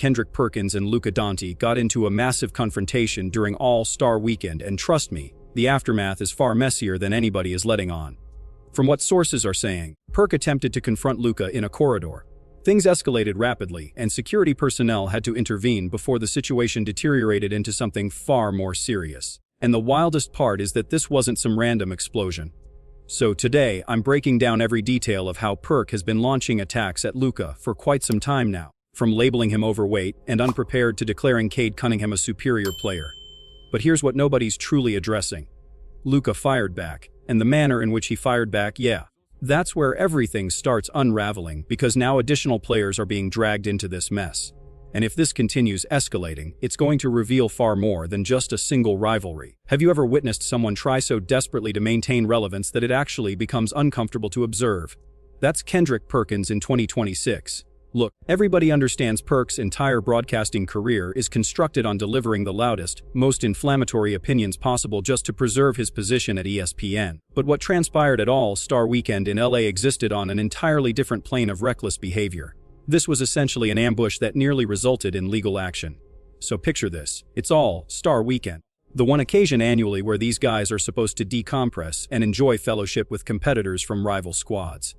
Kendrick Perkins and Luka Doncic got into a massive confrontation during All-Star Weekend, and trust me, the aftermath is far messier than anybody is letting on. From what sources are saying, Perk attempted to confront Luka in a corridor. Things escalated rapidly, and security personnel had to intervene before the situation deteriorated into something far more serious. And the wildest part is that this wasn't some random explosion. So today, I'm breaking down every detail of how Perk has been launching attacks at Luka for quite some time now, from labeling him overweight and unprepared to declaring Cade Cunningham a superior player. But here's what nobody's truly addressing. Luka fired back, and the manner in which he fired back, that's where everything starts unraveling, because now additional players are being dragged into this mess. And if this continues escalating, it's going to reveal far more than just a single rivalry. Have you ever witnessed someone try so desperately to maintain relevance that it actually becomes uncomfortable to observe? That's Kendrick Perkins in 2026. Look, everybody understands Perk's entire broadcasting career is constructed on delivering the loudest, most inflammatory opinions possible just to preserve his position at ESPN. But what transpired at All-Star Weekend in LA existed on an entirely different plane of reckless behavior. This was essentially an ambush that nearly resulted in legal action. So picture this, it's All-Star Weekend, the one occasion annually where these guys are supposed to decompress and enjoy fellowship with competitors from rival squads.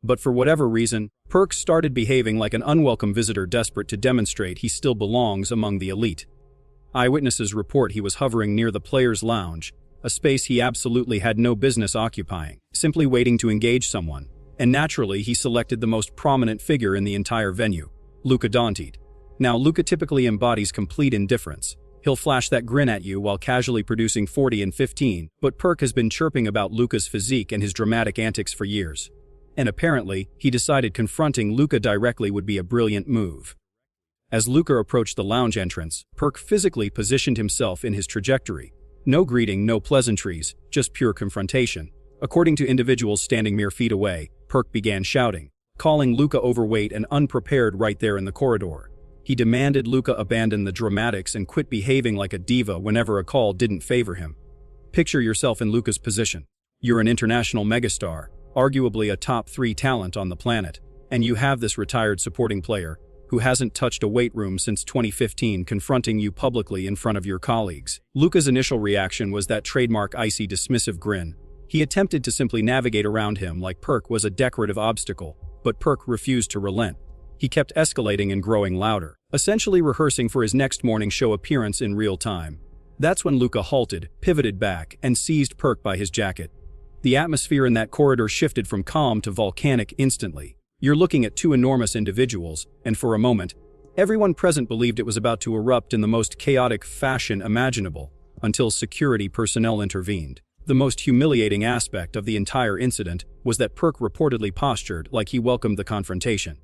But for whatever reason, Perk started behaving like an unwelcome visitor desperate to demonstrate he still belongs among the elite. Eyewitnesses report he was hovering near the players' lounge, a space he absolutely had no business occupying, simply waiting to engage someone. And naturally, he selected the most prominent figure in the entire venue, Luka Doncic. Now, Luka typically embodies complete indifference. He'll flash that grin at you while casually producing 40 and 15, but Perk has been chirping about Luka's physique and his dramatic antics for years. And apparently, he decided confronting Luka directly would be a brilliant move. As Luka approached the lounge entrance, Perk physically positioned himself in his trajectory. No greeting, no pleasantries, just pure confrontation. According to individuals standing mere feet away, Perk began shouting, calling Luka overweight and unprepared right there in the corridor. He demanded Luka abandon the dramatics and quit behaving like a diva whenever a call didn't favor him. Picture yourself in Luka's position. You're an international megastar, arguably a top 3 talent on the planet, and you have this retired supporting player who hasn't touched a weight room since 2015 confronting you publicly in front of your colleagues. Luka's initial reaction was that trademark icy dismissive grin. He attempted to simply navigate around him like Perk was a decorative obstacle, but Perk refused to relent. He kept escalating and growing louder, essentially rehearsing for his next morning show appearance in real time. That's when Luka halted, pivoted back, and seized Perk by his jacket. The atmosphere in that corridor shifted from calm to volcanic instantly. You're looking at two enormous individuals, and for a moment, everyone present believed it was about to erupt in the most chaotic fashion imaginable, until security personnel intervened. The most humiliating aspect of the entire incident was that Perk reportedly postured like he welcomed the confrontation.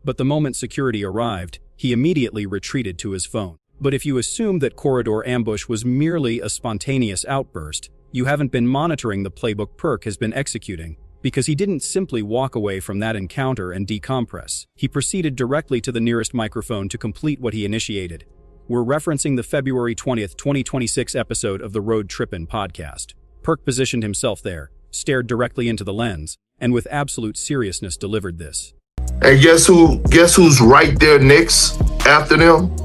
But the moment security arrived, he immediately retreated to his phone. But if you assume that corridor ambush was merely a spontaneous outburst, you haven't been monitoring the playbook Perk has been executing, because he didn't simply walk away from that encounter and decompress. He proceeded directly to the nearest microphone to complete what he initiated. We're referencing the February 20th, 2026 episode of the Road Trippin' podcast. Perk positioned himself there, stared directly into the lens, and with absolute seriousness delivered this. And guess who's right there next after them?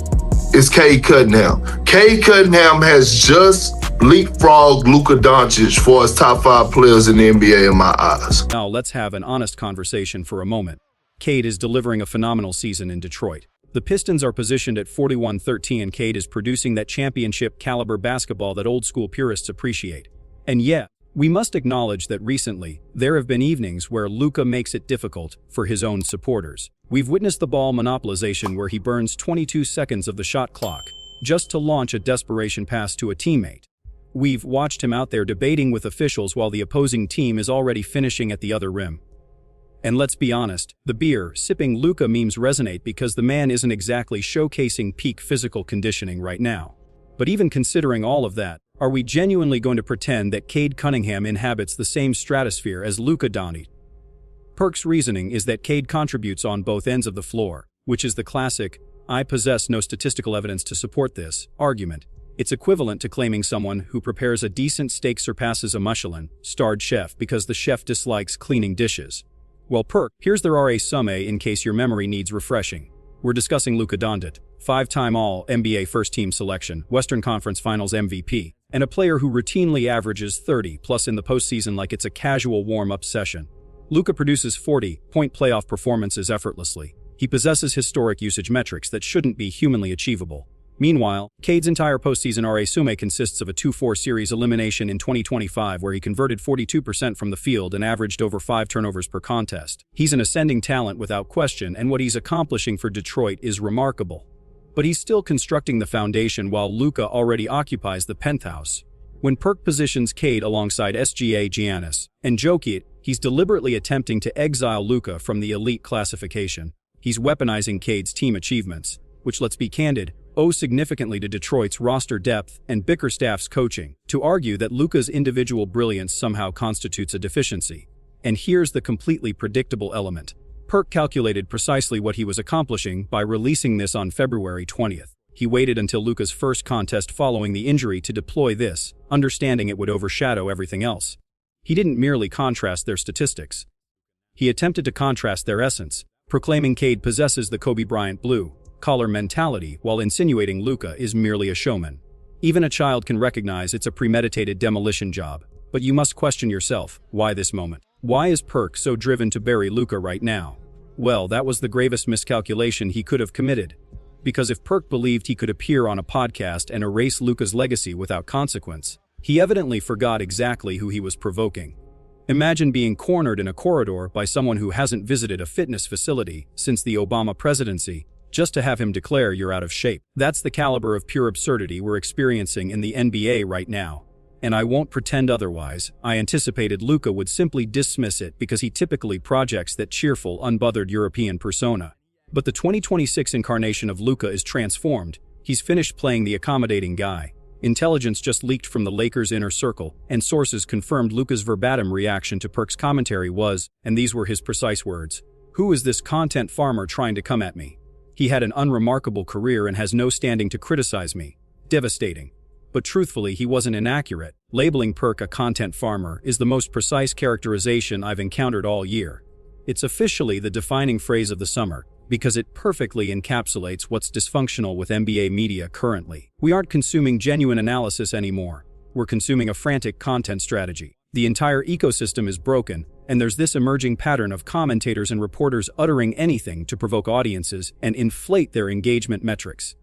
It's Cade Cunningham. Cade Cunningham has just leapfrogged Luka Doncic for as top 5 players in the NBA in my eyes. Now let's have an honest conversation for a moment. Cade is delivering a phenomenal season in Detroit. The Pistons are positioned at 41-13 and Cade is producing that championship caliber basketball that old school purists appreciate. And yeah, we must acknowledge that recently, there have been evenings where Luka makes it difficult for his own supporters. We've witnessed the ball monopolization where he burns 22 seconds of the shot clock just to launch a desperation pass to a teammate. We've watched him out there debating with officials while the opposing team is already finishing at the other rim. And let's be honest, the beer-sipping Luka memes resonate because the man isn't exactly showcasing peak physical conditioning right now. But even considering all of that, are we genuinely going to pretend that Cade Cunningham inhabits the same stratosphere as Luka Doncic? Perk's reasoning is that Cade contributes on both ends of the floor, which is the classic, "I possess no statistical evidence to support this" argument. It's equivalent to claiming someone who prepares a decent steak surpasses a Michelin-starred chef because the chef dislikes cleaning dishes. Well, Perk, here's the rare summe in case your memory needs refreshing. We're discussing Luka Doncic, five-time All-NBA first-team selection, Western Conference Finals MVP, and a player who routinely averages 30+ in the postseason like it's a casual warm-up session. Luka produces 40-point playoff performances effortlessly. He possesses historic usage metrics that shouldn't be humanly achievable. Meanwhile, Cade's entire postseason resume consists of a 2-4 series elimination in 2025 where he converted 42% from the field and averaged over 5 turnovers per contest. He's an ascending talent without question, and what he's accomplishing for Detroit is remarkable. But he's still constructing the foundation while Luka already occupies the penthouse. When Perk positions Cade alongside SGA Giannis and Jokic, he's deliberately attempting to exile Luka from the elite classification. He's weaponizing Cade's team achievements, which, let's be candid, owe significantly to Detroit's roster depth and Bickerstaff's coaching, to argue that Luka's individual brilliance somehow constitutes a deficiency. And here's the completely predictable element. Perk calculated precisely what he was accomplishing by releasing this on February 20th. He waited until Luka's first contest following the injury to deploy this, understanding it would overshadow everything else. He didn't merely contrast their statistics. He attempted to contrast their essence, proclaiming Cade possesses the Kobe Bryant blue-collar mentality while insinuating Luka is merely a showman. Even a child can recognize it's a premeditated demolition job. But you must question yourself, why this moment? Why is Perk so driven to bury Luka right now? Well, that was the gravest miscalculation he could have committed. Because if Perk believed he could appear on a podcast and erase Luka's legacy without consequence, he evidently forgot exactly who he was provoking. Imagine being cornered in a corridor by someone who hasn't visited a fitness facility since the Obama presidency, just to have him declare you're out of shape. That's the caliber of pure absurdity we're experiencing in the NBA right now. And I won't pretend otherwise. I anticipated Luka would simply dismiss it because he typically projects that cheerful, unbothered European persona. But the 2026 incarnation of Luka is transformed. He's finished playing the accommodating guy. Intelligence just leaked from the Lakers' inner circle, and sources confirmed Luka's verbatim reaction to Perk's commentary was, and these were his precise words, "Who is this content farmer trying to come at me? He had an unremarkable career and has no standing to criticize me." Devastating. But truthfully, he wasn't inaccurate. Labeling Perk a content farmer is the most precise characterization I've encountered all year. It's officially the defining phrase of the summer, because it perfectly encapsulates what's dysfunctional with NBA media currently. We aren't consuming genuine analysis anymore. We're consuming a frantic content strategy. The entire ecosystem is broken, and there's this emerging pattern of commentators and reporters uttering anything to provoke audiences and inflate their engagement metrics.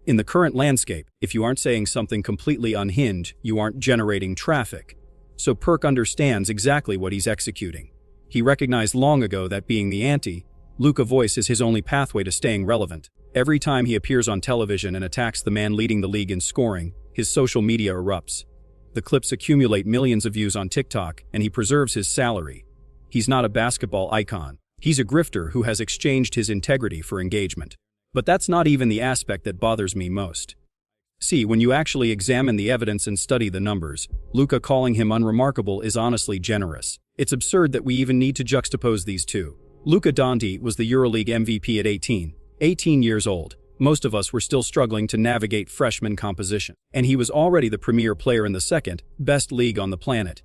In the current landscape, if you aren't saying something completely unhinged, you aren't generating traffic. So Perk understands exactly what he's executing. He recognized long ago that being the anti-Luka voice is his only pathway to staying relevant. Every time he appears on television and attacks the man leading the league in scoring, his social media erupts. The clips accumulate millions of views on TikTok, and he preserves his salary. He's not a basketball icon. He's a grifter who has exchanged his integrity for engagement. But that's not even the aspect that bothers me most. See, when you actually examine the evidence and study the numbers, Luka calling him unremarkable is honestly generous. It's absurd that we even need to juxtapose these two. Luka Doncic was the EuroLeague MVP at 18 years old. Most of us were still struggling to navigate freshman composition. And he was already the premier player in the second best league on the planet.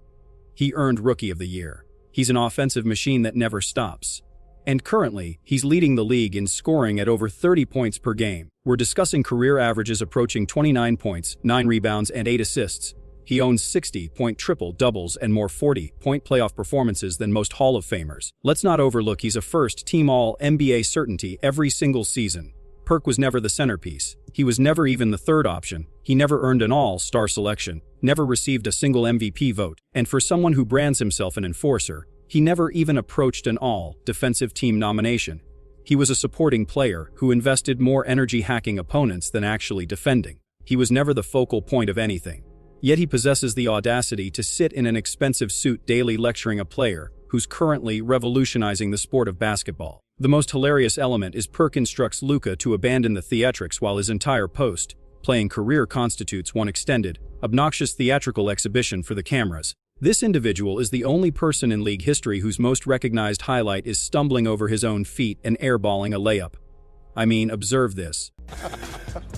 He earned Rookie of the Year. He's an offensive machine that never stops. And currently, he's leading the league in scoring at over 30 points per game. We're discussing career averages approaching 29 points, 9 rebounds, and 8 assists. He owns 60-point triple-doubles and more 40-point playoff performances than most Hall of Famers. Let's not overlook he's a first-team All-NBA certainty every single season. Perk was never the centerpiece. He was never even the third option. He never earned an All-Star selection, never received a single MVP vote. And for someone who brands himself an enforcer, he never even approached an All-Defensive Team nomination. He was a supporting player who invested more energy hacking opponents than actually defending. He was never the focal point of anything. Yet he possesses the audacity to sit in an expensive suit daily lecturing a player who's currently revolutionizing the sport of basketball. The most hilarious element is Perk instructs Luka to abandon the theatrics while his entire post-playing career constitutes one extended, obnoxious theatrical exhibition for the cameras. This individual is the only person in league history whose most recognized highlight is stumbling over his own feet and airballing a layup. I mean, observe this.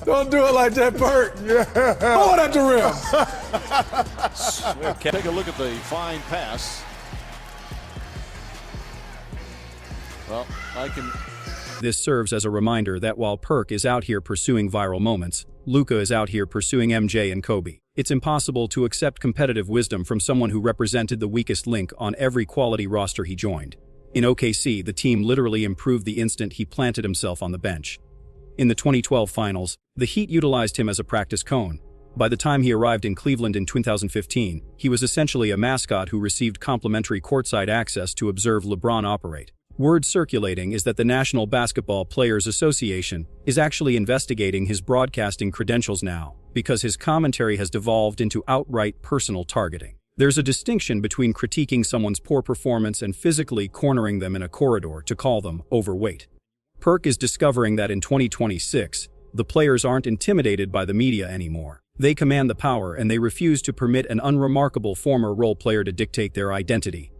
Don't do it like that, Perk. Yeah. Throw it at the rim. Take a look at the fine pass. Well, I can This serves as a reminder that while Perk is out here pursuing viral moments, Luka is out here pursuing MJ and Kobe. It's impossible to accept competitive wisdom from someone who represented the weakest link on every quality roster he joined. In OKC, the team literally improved the instant he planted himself on the bench. In the 2012 finals, the Heat utilized him as a practice cone. By the time he arrived in Cleveland in 2015, he was essentially a mascot who received complimentary courtside access to observe LeBron operate. Word circulating is that the National Basketball Players Association is actually investigating his broadcasting credentials now, because his commentary has devolved into outright personal targeting. There's a distinction between critiquing someone's poor performance and physically cornering them in a corridor to call them overweight. Perk is discovering that in 2026, the players aren't intimidated by the media anymore. They command the power and they refuse to permit an unremarkable former role player to dictate their identity.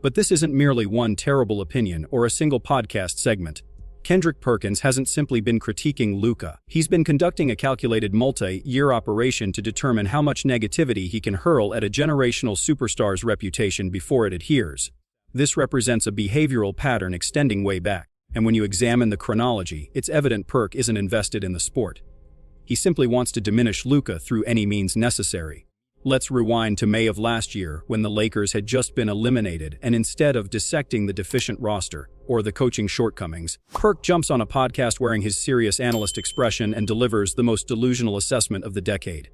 But this isn't merely one terrible opinion or a single podcast segment. Kendrick Perkins hasn't simply been critiquing Luka. He's been conducting a calculated multi-year operation to determine how much negativity he can hurl at a generational superstar's reputation before it adheres. This represents a behavioral pattern extending way back. And when you examine the chronology, it's evident Perk isn't invested in the sport. He simply wants to diminish Luka through any means necessary. Let's rewind to May of last year when the Lakers had just been eliminated, and instead of dissecting the deficient roster or the coaching shortcomings, Perk jumps on a podcast wearing his serious analyst expression and delivers the most delusional assessment of the decade.